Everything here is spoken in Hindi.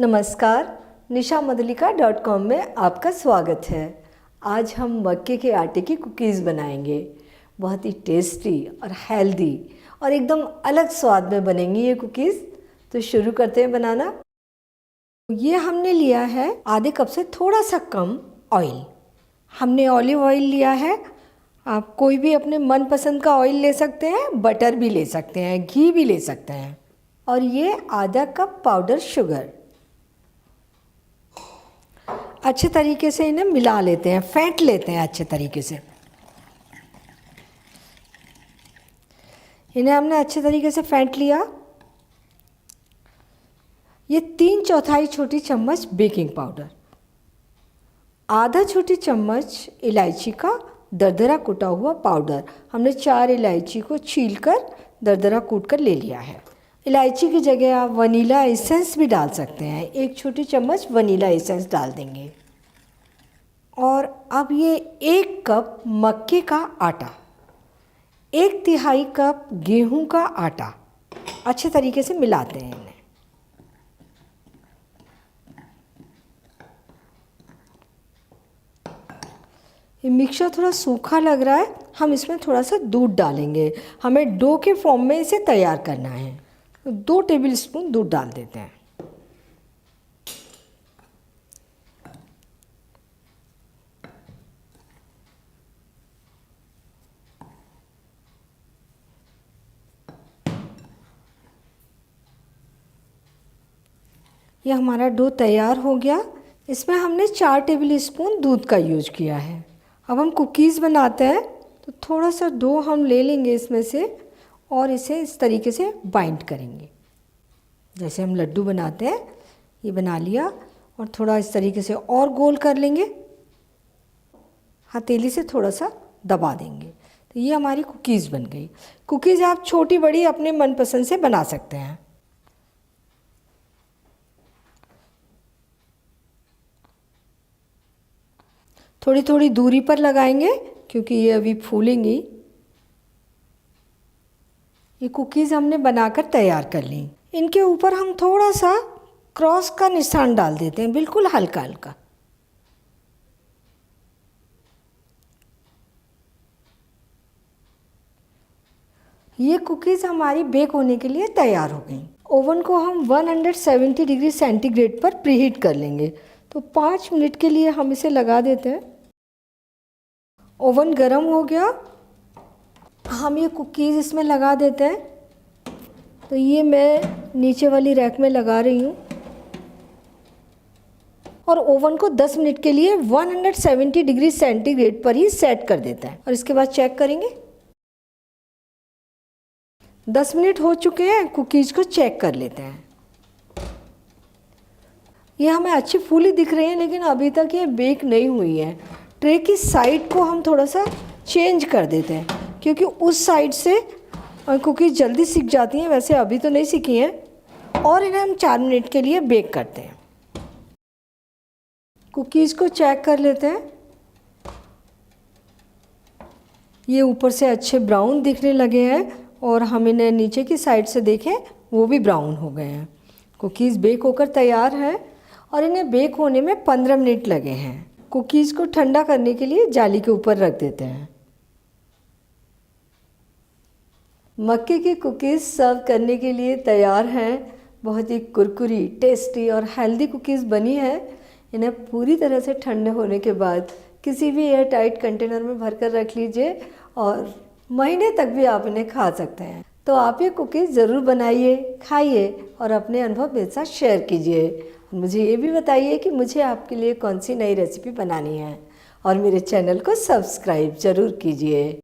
नमस्कार, nishammadulika.com में आपका स्वागत है। आज हम मक्के के आटे की कुकीज़ बनाएंगे। बहुत ही टेस्टी और हेल्दी और एकदम अलग स्वाद में बनेंगी ये कुकीज़। तो शुरू करते हैं बनाना। ये हमने लिया है आधे कप से थोड़ा सा कम ऑयल। हमने ऑलिव ऑयल लिया है। आप कोई भी अपने मनपसंद का ऑयल ले सकते हैं, बटर भी ले सकते हैं, घी भी ले सकते हैं। और ये आधा कप पाउडर शुगर। अच्छे तरीके से इन्हें मिला लेते हैं, फेंट लेते हैं अच्छे तरीके से। इन्हें हमने अच्छे तरीके से फेंट लिया। ये 3/4 छोटी चम्मच बेकिंग पाउडर, आधा छोटी चम्मच इलायची का दरदरा कूटा हुआ पाउडर। हमने 4 इलायची को छीलकर दरदरा कूट कर ले लिया है। इलायची की जगह आप वनीला एसेंस भी डाल सकते हैं। 1 छोटी चम्मच वनीला एसेंस डाल देंगे। और अब ये 1 कप मक्के का आटा, 1/3 कप गेहूं का आटा अच्छे तरीके से मिलाते हैं इन्हें। ये मिक्सचर थोड़ा सूखा लग रहा है, हम इसमें थोड़ा सा दूध डालेंगे। हमें डो के फॉर्म में इसे तैयार करना है। 2 टेबल स्पून दूध डाल देते हैं। ये हमारा डो तैयार हो गया। इसमें हमने 4 टेबल स्पून दूध का यूज किया है। अब हम कुकीज़ बनाते हैं, तो थोड़ा सा डो हम ले लेंगे इसमें से और इसे इस तरीके से बाइंड करेंगे। जैसे हम लड्डू बनाते हैं, ये बना लिया और थोड़ा इस तरीके से और गोल कर लेंगे। हथेली से थोड़ा सा दबा देंगे, तो ये हमारी कुकीज़ बन गई। कुकीज़ आप छोटी बड़ी अपने मनपसंद से बना सकते हैं। थोड़ी थोड़ी दूरी पर लगाएंगे क्योंकि ये अभी फूलेंगी। ये कुकीज़ हमने बनाकर तैयार कर ली। इनके ऊपर हम थोड़ा सा क्रॉस का निशान डाल देते हैं, बिल्कुल हल्का हल्का। ये कुकीज़ हमारी बेक होने के लिए तैयार हो गई। ओवन को हम 170 डिग्री सेंटीग्रेड पर प्रीहीट कर लेंगे। तो 5 मिनट के लिए हम इसे लगा देते हैं। ओवन गर्म हो गया, हम ये कुकीज़ इसमें लगा देते हैं। तो ये मैं नीचे वाली रैक में लगा रही हूँ और ओवन को 10 मिनट के लिए 170 डिग्री सेंटीग्रेड पर ही सेट कर देता है। और इसके बाद चेक करेंगे। 10 मिनट हो चुके हैं, कुकीज़ को चेक कर लेते हैं। ये हमें अच्छी फूली दिख रही है, लेकिन अभी तक ये बेक नहीं हुई है। ट्रे की साइड को हम थोड़ा सा चेंज कर देते हैं, क्योंकि उस साइड से कुकीज़ जल्दी सिक जाती हैं। वैसे अभी तो नहीं सिकी हैं। और इन्हें हम 4 मिनट के लिए बेक करते हैं। कुकीज़ को चेक कर लेते हैं। ये ऊपर से अच्छे ब्राउन दिखने लगे हैं और हम इन्हें नीचे की साइड से देखें, वो भी ब्राउन हो गए हैं। कुकीज़ बेक होकर तैयार है और इन्हें बेक होने में 15 मिनट लगे हैं। कुकीज़ को ठंडा करने के लिए जाली के ऊपर रख देते हैं। मक्के की कुकीज़ सर्व करने के लिए तैयार हैं। बहुत ही कुरकुरी, टेस्टी और हेल्दी कुकीज़ बनी है। इन्हें पूरी तरह से ठंडे होने के बाद किसी भी एयर टाइट कंटेनर में भरकर रख लीजिए और महीने तक भी आप इन्हें खा सकते हैं। तो आप ये कुकीज़ ज़रूर बनाइए, खाइए और अपने अनुभव मेरे साथ शेयर कीजिए। मुझे ये भी बताइए कि मुझे आपके लिए कौन सी नई रेसिपी बनानी है और मेरे चैनल को सब्सक्राइब ज़रूर कीजिए।